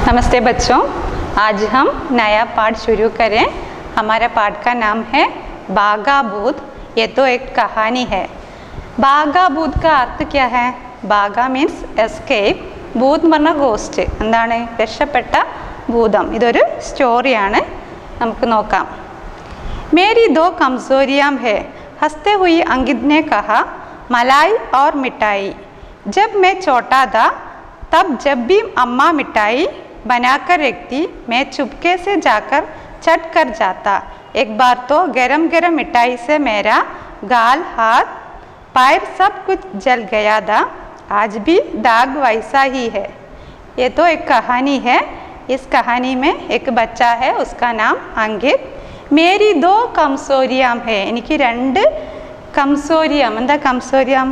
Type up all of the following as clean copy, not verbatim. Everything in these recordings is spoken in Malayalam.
नमस्ते बच्चों, आज हम नया पाठ शुरू करें। हमारा पाठ का नाम है बागा बूद। ये तो एक कहानी है। बागा बूद का अर्थ क्या है? बागा मीन्स एस्केप, ബൂത്ത് എന്ന് പറഞ്ഞാൽ ഗോസ്റ്റ്. എന്താണ്? രക്ഷപ്പെട്ട ഭൂതം. ഇതൊരു സ്റ്റോറിയാണ്. നമുക്ക് നോക്കാം. मेरी दो कमजोरियां है, हंसते हुई अंकित ने कहा, मलाई और मिठाई। जब मैं छोटा था तब जब भी अम्मा मिठाई बनाकर रखती मैं चुपके से जाकर चट कर जाता। एक बार तो गरम गरम मिठाई से मेरा गाल, हाथ, पैर सब कुछ जल गया था। आज भी दाग वैसा ही है। ये तो एक कहानी है। इस कहानी में एक बच्चा है, उसका नाम अंकित। मेरी दो कमजोरियां है, എനിക്ക് രണ്ട് കംസോരിയം. എന്താ കംസോരിയം?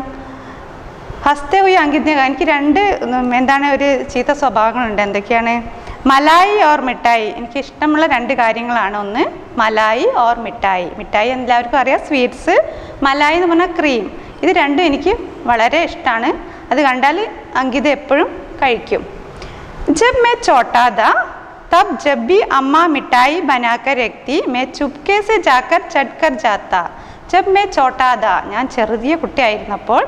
ഹസ്തേ ഹുയി അങ്കിതിനെ എനിക്ക് രണ്ട് എന്താണ് ഒരു ചീത്ത സ്വഭാവങ്ങളുണ്ട്. എന്തൊക്കെയാണ്? മലായി ഓർ മിഠായി. എനിക്ക് ഇഷ്ടമുള്ള രണ്ട് കാര്യങ്ങളാണ്. ഒന്ന് മലായി ഓർ മിഠായി. മിഠായി എല്ലാവർക്കും അറിയാം, സ്വീറ്റ്സ്. മലായി എന്ന് പറഞ്ഞാൽ ക്രീം. ഇത് രണ്ടും എനിക്ക് വളരെ ഇഷ്ടമാണ്. അത് കണ്ടാൽ അങ്കിത് എപ്പോഴും കഴിക്കും. जब मैं छोटा था तब जब भी अम्मा मिठाई बनाकर रखती मैं चुपके से जाकर चट कर जाता. जब मैं छोटा था, ഞാൻ ചെറിയ കുട്ടിയായിരുന്നപ്പോൾ,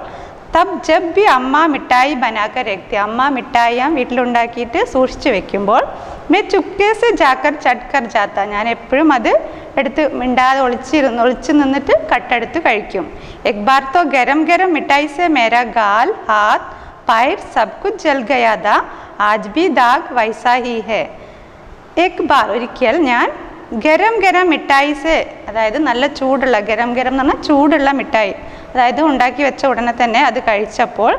തബ് ജബ് ബി അമ്മ മിഠായി ബനാക്കർ രഖ്തി, അമ്മ മിഠായി വീട്ടിലുണ്ടാക്കിയിട്ട് സൂക്ഷിച്ചു വെക്കുമ്പോൾ, മേ ചുപ്കെ സെ ജാക്കർ ചട്ട് കർ ജാത്ത, ഞാൻ എപ്പോഴും അത് എടുത്ത് മിണ്ടാതെ ഒളിച്ചു നിന്നിട്ട് കട്ടെടുത്ത് കഴിക്കും. एक बार तो गरम गरम मिठाई से मेरा गाल, हाथ, पैर सब कुछ जल गया था. आज भी दाग वैसा ही है. एक बार ഒരിക്കൽ ഞാൻ ഗരം ഗരം മിഠായി സെ, അതായത് നല്ല ചൂടുള്ള, ഗരം ഗരം എന്ന് പറഞ്ഞാൽ ചൂടുള്ള മിഠായി, അതായത് ഉണ്ടാക്കി വെച്ച ഉടനെ തന്നെ അത് കഴിച്ചപ്പോൾ,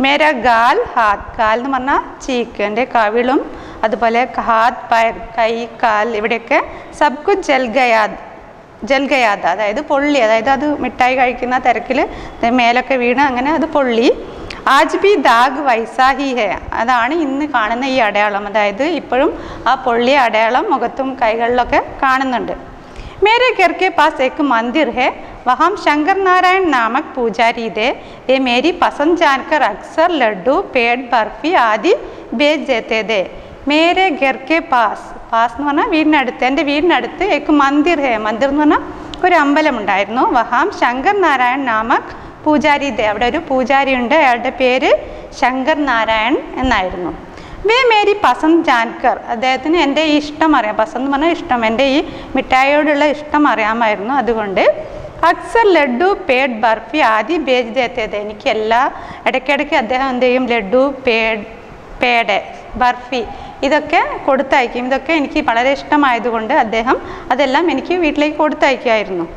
മേര ഗാൽ, ഹാത്ത്, കാൽ എന്ന് പറഞ്ഞാൽ ചീക്ക്, എൻ്റെ കവിളും അതുപോലെ ഹാത്ത്, പയർ, കൈ, കാൽ, ഇവിടെയൊക്കെ സബ് കുച്ച് ജൽഗയാദ, അതായത് പൊള്ളി, അതായത് അത് മിഠായി കഴിക്കുന്ന തിരക്കിൽ മേലൊക്കെ വീണ് അങ്ങനെ അത് പൊള്ളി. ആജ് ബി ദാഗ് വൈസാഹി ഹെ, അതാണ് ഇന്ന് കാണുന്ന ഈ അടയാളം. അതായത് ഇപ്പോഴും ആ പൊള്ളിയ അടയാളം മുഖത്തും കൈകളിലൊക്കെ കാണുന്നുണ്ട്. मेरे घर के पास एक मंदिर है, वहाँ शंकर नारायण नामक पुजारी थे. ये मेरी पसंद जानकर अक्सर लड्डू, पेड़, बर्फी आदि बेच देते थे. मेरे घर के पाസ് എന്ന് പറഞ്ഞാൽ വീടിനടുത്ത്, എൻ്റെ വീടിനടുത്ത് एक मंदिर है. मंदिर എന്ന് പറഞ്ഞാൽ ഒരു അമ്പലം ഉണ്ടായിരുന്നു. വഹാം ശങ്കർ നാരായൺ നാമക് പൂജാരി थे. അവിടെ ഒരു പൂജാരി ഉണ്ട്, അയാളുടെ പേര് ശങ്കർ നാരായൺ എന്നായിരുന്നു. വേ മേരി പസന്ത് ജാൻകർ, അദ്ദേഹത്തിന് എൻ്റെ ഈ ഇഷ്ടം അറിയാം. പസന്ത് എന്ന് പറഞ്ഞാൽ ഇഷ്ടം, എൻ്റെ ഈ മിഠായിയോടുള്ള ഇഷ്ടം അറിയാമായിരുന്നു. അതുകൊണ്ട് അക്സർ ലഡ്ഡു, പേഡ്, ബർഫി ആദി ബേച്ച് ദേത്തേത്, എനിക്ക് ഇടയ്ക്കിടയ്ക്ക് അദ്ദേഹം എന്ത് ചെയ്യും, ലഡ്ഡു, പേഡ്, ബർഫി ഇതൊക്കെ കൊടുത്തയക്കും. ഇതൊക്കെ എനിക്ക് വളരെ ഇഷ്ടമായതുകൊണ്ട് അദ്ദേഹം അതെല്ലാം എനിക്ക് വീട്ടിലേക്ക് കൊടുത്തയക്കുമായിരുന്നു.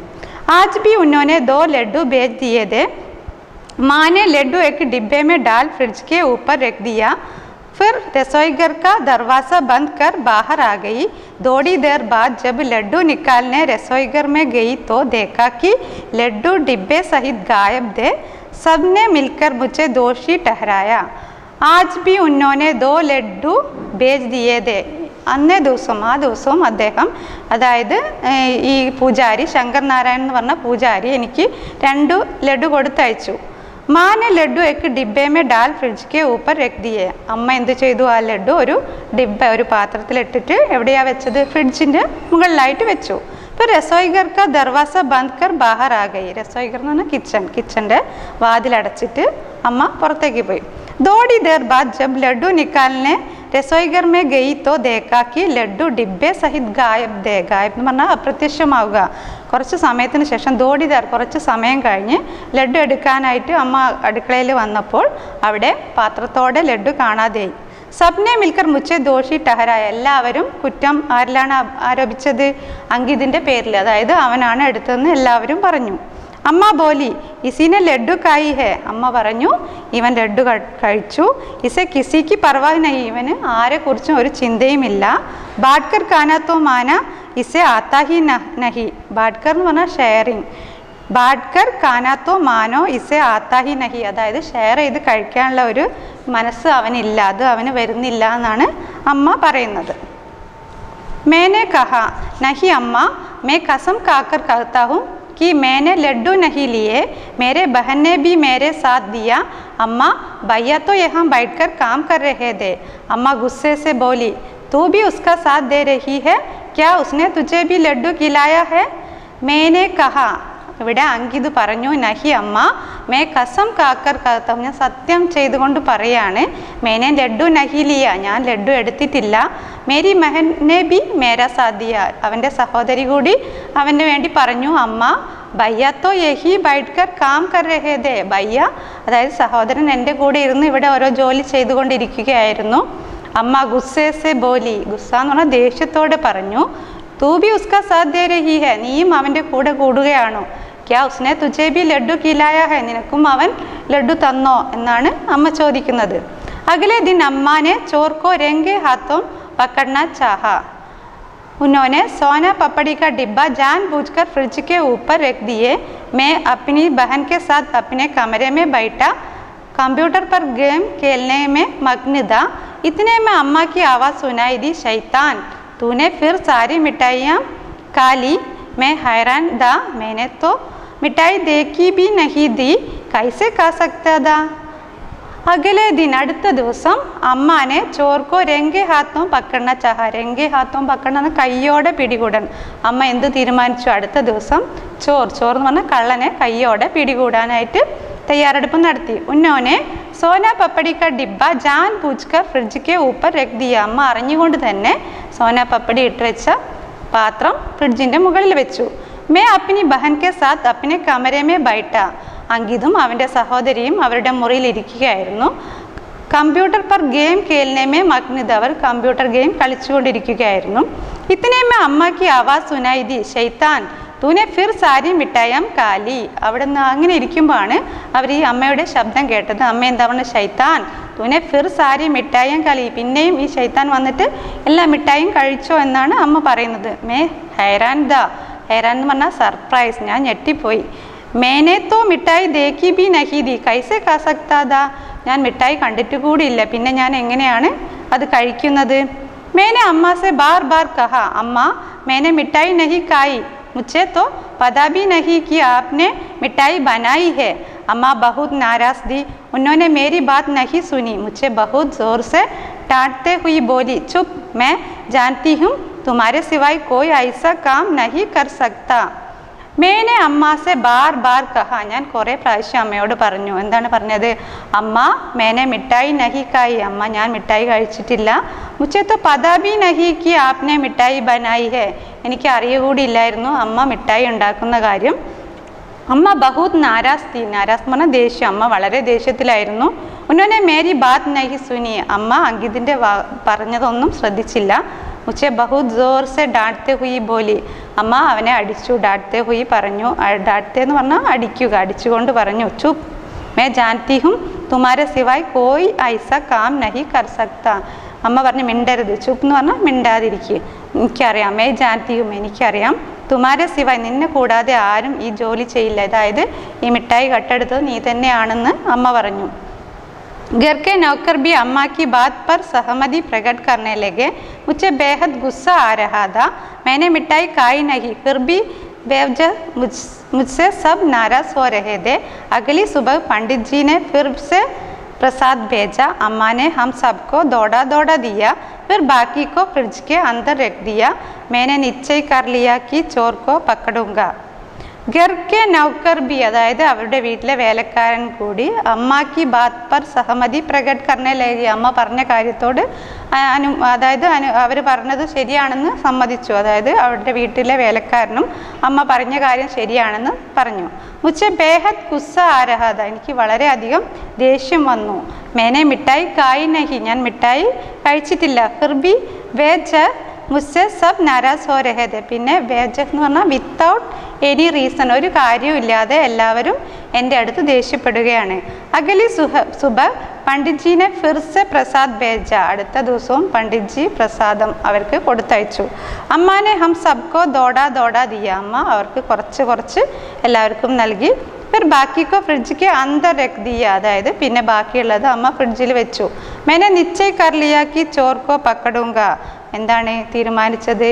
आज भी उन्होंने 2 लड्डू बेच दिए थे. माँ ने लड्डू एक डिब्बे में डाल फ्रिज के ऊपर रख दिया. फिर रसोईघर का दरवाज़ा बंद कर बाहर आ गई. थोड़ी देर बाद जब लड्डू निकालने रसोईघर में गई तो देखा कि लड्डू डिब्बे सहित गायब थे. सबने मिलकर मुझे दोषी ठहराया. आज भी उन्होंने 2 लड्डू बेच दिए थे. അന്നേ ദിവസം, ആ ദിവസവും അദ്ദേഹം, അതായത് ഈ പൂജാരി, ശങ്കർ നാരായൺ എന്ന് പറഞ്ഞ പൂജാരി എനിക്ക് 2 ലഡു കൊടുത്തയച്ചു. മാനെ ലഡു എക്ക് ഡിബ്ബേമേ ഡാൽ ഫ്രിഡ്ജ് കെ ഊപ്പർ രഖ് ദിയേ. അമ്മ എന്ത് ചെയ്തു, ആ ലഡു ഒരു ഡിബ്ബ, ഒരു പാത്രത്തിലിട്ടിട്ട് എവിടെയാണ് വെച്ചത്, ഫ്രിഡ്ജിൻ്റെ മുകളിലായിട്ട് വെച്ചു. ഇപ്പോൾ രസോയിഘർ കാ ദർവാസ ബന്ദ് കർ ബാഹർ ആ ഗയി. രസോയിഘർ എന്ന് പറഞ്ഞാൽ കിച്ചൻ്റെ വാതിലടച്ചിട്ട് അമ്മ പുറത്തേക്ക് പോയി. थोड़ी देर बाद जब लड्डू निकालने रसोईघर में गई तो देखा कि लड्डू डिब्बे सहित गायब थे. गायब എന്ന് പറഞ്ഞാൽ അപ്രത്യക്ഷമാവുക. കുറച്ച് സമയത്തിന് ശേഷം, ധോടി ദേർ, കുറച്ച് സമയം കഴിഞ്ഞ് ലഡ്ഡു എടുക്കാനായിട്ട് അമ്മ അടുക്കളയിൽ വന്നപ്പോൾ അവിടെ പാത്രത്തോടെ ലഡ്ഡു കാണാതെയായി. സബ്നെ മിൽക്കർ മുച്ചെ ദോഷി ടഹരായ, എല്ലാവരും കുറ്റം ആരിലാണ് ആരോപിച്ചത്, അങ്കിതിൻ്റെ പേരിൽ, അതായത് അവനാണ് എടുത്തതെന്ന് എല്ലാവരും പറഞ്ഞു. അമ്മ ബോലി ഇസിനെ ലഡ്ഡു കായി ഹേ, അമ്മ പറഞ്ഞു ഇവൻ ലഡ്ഡു കഴിച്ചു. ഇസെ കിസിക്ക് പർവാഹ് നഹി, ഇവന് ആരെക്കുറിച്ചും ഒരു ചിന്തയുമില്ല. ബാഡ്കർ കാനാത്തോ മാന ഇസെ ആത്താഹി നഹി. ബാഡ്കർ എന്ന് പറഞ്ഞാൽ ഷെയറിങ്. ബാഡ്കർ കാനാത്തോ മാനോ ഇസെ ആത്താഹി നഹി, അതായത് ഷെയർ ചെയ്ത് കഴിക്കാനുള്ള ഒരു മനസ്സ് അവനില്ല, അത് അവന് വരുന്നില്ല എന്നാണ് അമ്മ പറയുന്നത്. मैंने कहा नहीं अम्मा, मैं कसम खाकर कहता हूँ कि मैंने लड्डू नहीं लिए, मेरे बहन ने भी मेरे साथ दिया। अम्मा भैया तो यहाँ बैठकर काम कर रहे थे। अम्मा गुस्से से बोली, तू भी उसका साथ दे रही है क्या? उसने तुझे भी लड्डू खिलाया है? मैंने कहा, ഇവിടെ അങ്കിത് പറഞ്ഞു, നഹി അമ്മ മേ കസം കാക്കർ കാത്ത, ഞാൻ സത്യം ചെയ്തുകൊണ്ട് പറയാണ്, മേനെ ലഡ്ഡു നഹി ലിയ, ഞാൻ ലഡ്ഡു എടുത്തിട്ടില്ല. മേരി മെഹനെ ബി മേരാ സാദിയ, അവൻ്റെ സഹോദരി കൂടി അവന് വേണ്ടി പറഞ്ഞു. അമ്മ ഭയ്യ തോ യഹി ബൈഠ്കർ കാം കർ രഹേ ഥേ, ഭയ്യ അതായത് സഹോദരൻ എൻ്റെ കൂടെ ഇരുന്ന് ഇവിടെ ഓരോ ജോലി ചെയ്തുകൊണ്ടിരിക്കുകയായിരുന്നു. അമ്മ ഗുസ്സേ സെ ബോലി, ഗുസ്സ എന്ന് പറഞ്ഞാൽ ദേഷ്യത്തോടെ പറഞ്ഞു. തൂ ബി ഉസ്കാ സാത്ത് ദേ രഹി ഹെ, നീയും അവൻ്റെ കൂടെ കൂടുകയാണോ? ക്യാ ഉസ്നെ തുജേ ബി ലഡ്ഡു ഖിലായ ഹെ, നിനക്കും അവൻ ലഡ്ഡു തന്നോ എന്നാണ് അമ്മ ചോദിക്കുന്നത്. അഗലെ ദിൻ അമ്മാനെ ചോർ കോ രംഗെ ഹാത്തോം പക്കടന ചാഹ. उन्होंने सोना पपड़ी का डिब्बा जानबूझकर फ्रिज के ऊपर रख दिए. मैं अपनी बहन के साथ अपने कमरे में बैठा, कंप्यूटर पर गेम खेलने में मग्न था. इतने में अम्मा की आवाज़ सुनाई दी, शैतान तूने फिर सारी मिठाइयाँ खा ली. मैं हैरान था, मैंने तो मिठाई देखी भी नहीं दी, कैसे खा सकता था? അഗലെ ദിൻ, അടുത്ത ദിവസം അമ്മാനെ ചോർക്കോ രംഗെ ഹാത്തോം പക്കടന ചാഹ. രംഗെ ഹാത്തോം പക്കടന എന്ന കയ്യോടെ പിടികൂടാൻ അമ്മ എന്ത് തീരുമാനിച്ചു? അടുത്ത ദിവസം ചോർ എന്ന് പറഞ്ഞാൽ കള്ളനെ കയ്യോടെ പിടികൂടാനായിട്ട് തയ്യാറെടുപ്പ് നടത്തി. ഉന്നോനെ സോന പപ്പടി ക ഡിബ്ബ ജാൻ പൂജ്കർ ഫ്രിഡ്ജ് കെ ഊപ്പർ രഖ് ദിയ. അമ്മ അറിഞ്ഞുകൊണ്ട് തന്നെ സോന പപ്പടി ഇട്ട് വെച്ച പാത്രം ഫ്രിഡ്ജിൻ്റെ മുകളിൽ വെച്ചു. മേ അപ്നി ബഹൻ കെ സാത്ത് അപ്നെ കമരെ മേ ബൈഠ. അങ്കിതും അവൻ്റെ സഹോദരിയും അവരുടെ മുറിയിൽ ഇരിക്കുകയായിരുന്നു. കമ്പ്യൂട്ടർ പർ ഗെയിം കേൽനേമേ മഗ്നിത, അവർ കമ്പ്യൂട്ടർ ഗെയിം കളിച്ചുകൊണ്ടിരിക്കുകയായിരുന്നു. ഇത്തനേമേ അമ്മയ്ക്ക് ആവാസ് സുനായി ദി, ശൈത്താൻ തൂനെ ഫിർ സാരി മിഠായം കാലി. അവിടെ നിന്ന് അങ്ങനെ ഇരിക്കുമ്പോഴാണ് അവർ ഈ അമ്മയുടെ ശബ്ദം കേട്ടത്. അമ്മ എന്താ പറഞ്ഞത്? ശൈത്താൻ തൂനെ ഫിർ സാരി മിഠായം കാലി, പിന്നെയും ഈ ശൈത്താൻ വന്നിട്ട് എല്ലാ മിഠായും കഴിച്ചോ എന്നാണ് അമ്മ പറയുന്നത്. മേ ഹൈറാൻ ദ, ഹൈറാൻ എന്ന് പറഞ്ഞാൽ സർപ്രൈസ്, ഞാൻ ഞെട്ടിപ്പോയി. മേനെ തോ മിഠായി ദേക്കി ബി നഹി ദി, കൈസെ കാ സക്താ ദാ, ഞാൻ മിഠായി കണ്ടിട്ട് കൂടിയില്ല, പിന്നെ ഞാൻ എങ്ങനെയാണ് അത് കഴിക്കുന്നത്? മേനെ അമ്മ സെ ബാർ ബാർ കഹ, അമ്മ മേനെ മിഠായി നഹി കായി, മുझे तो पता भी नहीं कि आपने मिठाई बनाई है. अम्मा बहुत नाराज थी, उन्होंने मेरी बात नहीं सुनी, मुझे बहुत ज़ोर से डांटते हुई बोली, चुप, मैं जानती हूँ तुम्हारे सिवाय कोई ऐसा काम नहीं कर सकता. മേനെ അമ്മാസെ ബാർ ബാർ കഹ, ഞാൻ കുറേ പ്രാവശ്യം അമ്മയോട് പറഞ്ഞു. എന്താണ് പറഞ്ഞത്? അമ്മ മേനെ മിഠായി നഹി കായി, അമ്മ ഞാൻ മിഠായി കഴിച്ചിട്ടില്ല. മുझे तो पता भी नहीं कि आपने मिठाई बनाई है, എനിക്ക് അറിയുകൂടിയില്ലായിരുന്നു അമ്മ മിഠായി ഉണ്ടാക്കുന്ന കാര്യം. അമ്മ ബഹുത് നാരാസ് തീ, നാരാസ് എന്ന് പറഞ്ഞാൽ ദേഷ്യം, അമ്മ വളരെ ദേഷ്യത്തിലായിരുന്നു. ഉന്നോനെ മേരി ബാത് നഹി സുനി, അമ്മ അങ്കിതിൻ്റെ പറഞ്ഞതൊന്നും ശ്രദ്ധിച്ചില്ല. മുझे बहुत जोर से डांटते हुई बोली, അമ്മ അവനെ അടിച്ചു. ഡാട്ടെ ഹുയി പറഞ്ഞു, ഡാട്ടെ എന്ന് പറഞ്ഞാൽ അടിക്കുക, അടിച്ചുകൊണ്ട് പറഞ്ഞു. ചുപ്, मैं जानती हूँ तुम्हारे सिवाय कोई ऐसा काम नहीं कर सकता. അമ്മ പറഞ്ഞു മിണ്ടരുത്. ചുപ് എന്ന് പറഞ്ഞാൽ മിണ്ടാതിരിക്കുക. എനിക്കറിയാം, मैं जानती हूँ, എനിക്കറിയാം, തുമാരെ സിവായ്, നിന്നെ കൂടാതെ ആരും ഈ ജോലി ചെയ്യില്ല, അതായത് ഈ മിഠായി കട്ടെടുത്തത് നീ തന്നെയാണെന്ന് അമ്മ പറഞ്ഞു. घर के नौकर भी अम्मा की बात पर सहमति प्रकट करने लगे. मुझे बेहद गुस्सा आ रहा था. मैंने मिठाई खाई नहीं, फिर भी बेवजह मुझसे सब नाराज़ हो रहे थे. अगली सुबह पंडित जी ने फिर से प्रसाद भेजा. अम्मा ने हम सबको दौड़ा दिया, फिर बाकी को फ्रिज के अंदर रख दिया. मैंने निश्चय कर लिया कि चोर को पकड़ूंगा. ഗർക്കെ നൗക്കർ ബി, അതായത് അവരുടെ വീട്ടിലെ വേലക്കാരൻ കൂടി അമ്മാക്കി ബാത് പർ സഹമതി പ്രകട് കർണ ലേഗി, അമ്മ പറഞ്ഞ കാര്യത്തോട് അതായത് അവർ പറഞ്ഞത് ശരിയാണെന്ന് സമ്മതിച്ചു. അതായത് അവരുടെ വീട്ടിലെ വേലക്കാരനും അമ്മ പറഞ്ഞ കാര്യം ശരിയാണെന്ന് പറഞ്ഞു. മുझे बेहद गुस्सा आ रहा था, എനിക്ക് വളരെയധികം ദേഷ്യം വന്നു. മേനെ മിഠായി കായി നഹി, ഞാൻ മിഠായി കഴിച്ചിട്ടില്ല. ഫിർ ബി വേജ് മുझसे सब നാരാസ് ഹോ രഹേ थे. പിന്നെ വേജ് എന്ന് പറഞ്ഞാൽ വിത്തൗട്ട് എനി റീസൺ, ഒരു കാര്യമില്ലാതെ എല്ലാവരും എൻ്റെ അടുത്ത് ദേഷ്യപ്പെടുകയാണ്. അഗലി സുബ പണ്ഡിറ്റ്ജീനെ ഫിർസെ പ്രസാദ് ഭേജ, അടുത്ത ദിവസവും പണ്ഡിറ്റ്ജി പ്രസാദം അവർക്ക് കൊടുത്തയച്ചു. അമ്മാനെ ഹം സബ്കോ ദോടാ ദിയ, അമ്മ അവർക്ക് കുറച്ച് എല്ലാവർക്കും നൽകി. ഫിർ ബാക്കിക്കോ ഫ്രിഡ്ജ് കെ അന്തർ രഖ് ദിയ, അതായത് പിന്നെ ബാക്കിയുള്ളത് അമ്മ ഫ്രിഡ്ജിൽ വെച്ചു. മേനെ നിശ്ചയ് കർ ലിയ കി ചോർ കോ പക്കടൂങ്ക, എന്താണ് തീരുമാനിച്ചത്?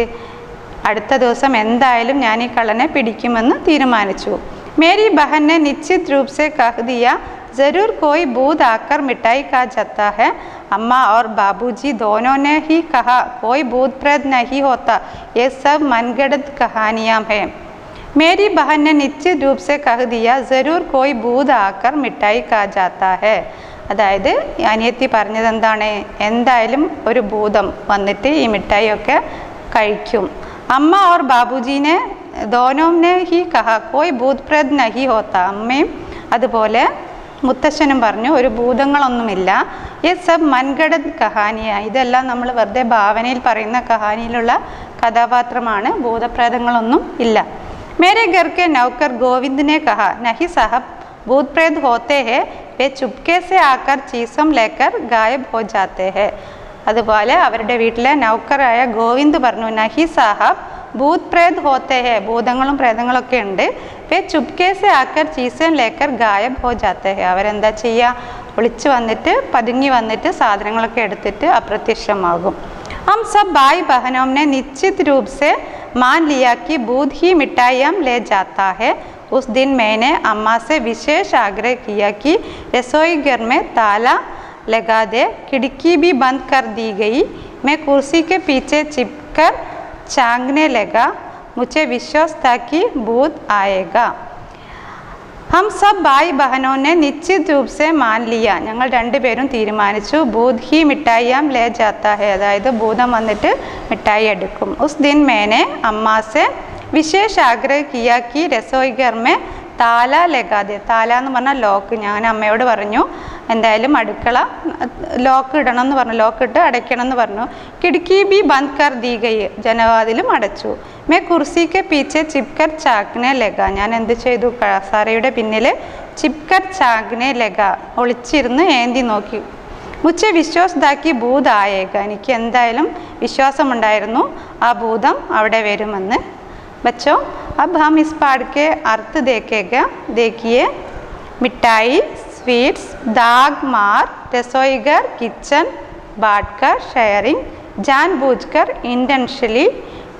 അടുത്ത ദിവസം എന്തായാലും ഞാൻ ഈ കള്ളനെ പിടിക്കുമെന്ന് തീരുമാനിച്ചു. मेरी बहन ने निश्चित रूप से कह दिया, ज़रूर कोई भूत आकर मिठाई खा जाता है. अम्मा और बाबूजी दोनों ने ही कहा, कोई भूत प्रेत नहीं होता, ये सब मनगढ़ंत कहानियाँ हैं. मेरी बहन ने निश्चित रूप से कह दिया, ज़रूर कोई भूत आकर मिठाई खा जाता है. അതായത് അനിയത്തി പറഞ്ഞത് എന്താണ്? എന്തായാലും ഒരു ഭൂതം വന്നിട്ട് ഈ മിഠായിയൊക്കെ കഴിക്കും. അമ്മ ഓർ ബാബുജീനെ ദോനോനെ ഹി കഹ കോയ് ഭൂത് പ്രേത് നഹി ഹോത്ത. അമ്മയും അതുപോലെ മുത്തശ്ശനും പറഞ്ഞു ഒരു ഭൂതങ്ങളൊന്നുമില്ല. യെ സബ് മൻഗഢത് കഹാനിയ, ഇതെല്ലാം നമ്മൾ വെറുതെ ഭാവനയിൽ പറയുന്ന കഹാനിയിലുള്ള കഥാപാത്രമാണ്, ഭൂതപ്രേതങ്ങളൊന്നും ഇല്ല. മേരെ ഘർ കെ നൗക്കർ ഗോവിന്ദ് ने कहा, नहीं साहब भूत प्रेत होते हैं, वे चुपके से आकर चीसम लेकर गायब हो जाते हैं. അതുപോലെ അവരുടെ വീട്ടിലെ നൗക്കറായ ഗോവിന്ദ് പറഞ്ഞു, നഹി സാഹബ് ഭൂത് പ്രേത് ഹോത്തെ ഹെ, ഭൂതങ്ങളും പ്രേതങ്ങളൊക്കെ ഉണ്ട്. വേ ചുപ്കെ സെ ആക്കർ ചീസൻ ലേക്കർ ഗായബ് ഹോ ജാത്തെ ഹെ, അവരെന്താ ചെയ്യുക? ഒളിച്ചു വന്നിട്ട് പതുങ്ങി വന്നിട്ട് സാധനങ്ങളൊക്കെ എടുത്തിട്ട് അപ്രത്യക്ഷമാകും. हम सब भाई बहनों ने निश्चित रूप से मान लिया कि भूत ही मिठाइयाँ ले जाता है. उस दिन मैंने अम्मा से विशेष आग्रह किया कि रसोई घर में ताला लगा दे. खिड़की भी बंद कर दी गई. मैं कुर्सी के पीछे छिपकर झांकने लगा. मुझे विश्वास था कि भूत आएगा. हम सब भाई बहनों ने निश्चित रूप से मान लिया, ഞങ്ങൾ രണ്ടുപേരും തീരുമാനിച്ചു, ഭൂത് ഹി മിഠായിയാം ലേ ജാത്താ ഹെ, അതായത് ഭൂതം വന്നിട്ട് മിഠായി എടുക്കും. ഉസ് ദിൻ മേനെ അമ്മാ സെ വിശേഷ ആഗ്രഹ കിയാ കി രസോയി ഘർ മേ താല ലഗാതെ, താല എന്ന് പറഞ്ഞാൽ ലോക്ക്. ഞാൻ അമ്മയോട് പറഞ്ഞു എന്തായാലും അടുക്കള ലോക്ക് ഇടണം എന്ന് പറഞ്ഞു, ലോക്ക് ഇട്ട് അടയ്ക്കണം എന്ന് പറഞ്ഞു. കിടക്കി ബി ബന്ദ് കർ ദീ ഗൈ, ജനവാതിലും അടച്ചു. മേ കുർസിക്ക് പീച്ചെ ചിപ്കർ ചാക്നെ ലഗ, ഞാൻ എന്ത് ചെയ്തു? കസാരയുടെ പിന്നിൽ ചിപ്കർ ചാക്നെ ലഗ, ഒളിച്ചിരുന്ന് ഏന്തി നോക്കി. മുച്ചെ വിശ്വാസതാക്കി ഭൂത് ആയേക, എനിക്ക് എന്തായാലും വിശ്വാസമുണ്ടായിരുന്നു ആ ഭൂതം അവിടെ വരുമെന്ന്. बच्चों अब हम इस पाठ के अर्थ देखेगा. देखिए, मिठाई, स्वीट्स, दाग मार, रसोई घर, किचन, बांटकर, शेयरिंग, जानबूझकर, इंटेंशनली,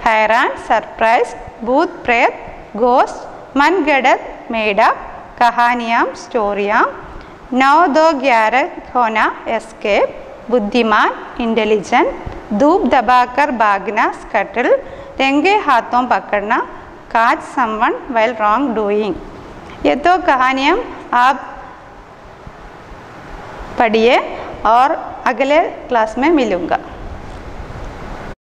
हैरान, सरप्राइज, भूत प्रेत, घोस्ट, मनगढ़ंत, मेड अप, कहानियाँ, स्टोरियाँ, 9 2 11 होना, एस्केप, बुद्धिमान, इंटेलिजेंट, धूप दबाकर भागना, स्कटल, रंगे हाथों पकड़ना, काच समवन while wrong doing. ये तो कहानियाँ आप पढ़िए और अगले क्लास में मिलूँगा.